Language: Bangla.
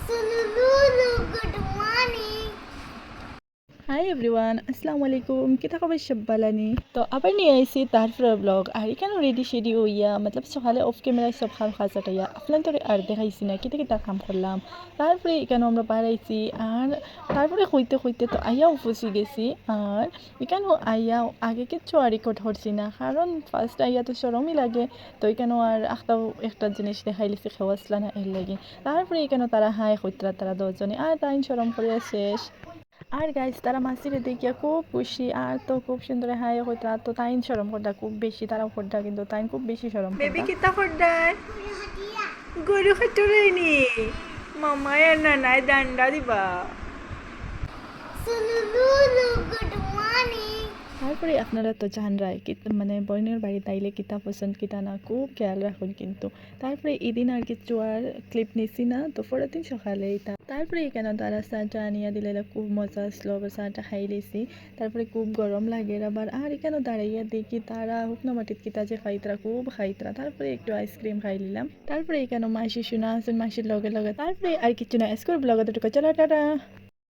Sululu, good morning. Hi everyone, আসসালামু আলাইকুম। কিতা খবর সব্বালানি? তো আবার নিয়ে আইছি তারপরে ব্লগ আর এখানে রেডি শেডি হইয়া মতলব সকালে অফ ক্যামেরায় সব খাল খাজাটাইয়া আপনার তো আর দেখাইছি না কিতা কিতা কাম করলাম। তারপরে এখানে আমরা বাড়াইছি আর তারপরে হইতে হইতে তো আইয়াও ফুসি গেছি। আর এখানে আইয়া আগে কিচ্ছু আর রেকর্ড করছি না, কারণ ফার্স্ট আইয়া তো সরমই লাগে। তো এখানেও আর একটা জিনিস দেখাই লিছি খেওয়াসলা না এর লাগে। তারপরে এখানে তারা হাই হইতরা তারা দশজনে আর তাই সরম করিয়া শেষ। আর গাইজ তারা মাসিরে দেখিয়া খুব খুশি আর তো খুব সুন্দর হাই হইতা, তো তাইন সরম করতা খুব বেশি, তারাও করতা কিন্তু তাইন খুব বেশি সরম বেবি করতা। কিতা করদার গরু খাটুরাইনি মামায় আর নানায় ডান্ডা দিবা। Sululu, good morning. তারপরে আপনারা তো জানরাই মানে বোনের বাড়ি তাইলে কিতা পছন্দ কিতা না খুব খেয়াল রাখুন কিন্তু। তারপরে এদিন আর কিছু আর ক্লিপ নিছি না, তো পরের দিন সকালে তারপরে এখানে তারা চাটা আনিয়া দিলে খুব মজা আসলো, চাটা খাই লেছি। তারপরে খুব গরম লাগে আবার আর এখানে দাঁড়াইয়া দেখি তারা শুকনো মাটিত কিতা যে খাইতরা খুব খাইতরা। তারপরে একটু আইসক্রিম খাই নিলাম। তারপরে এখানে মাসি শোনা আসুন মাসির লগে লগে। তারপরে আর কিছু না, স্কুল ব্লগে দুটো চলো টাটা।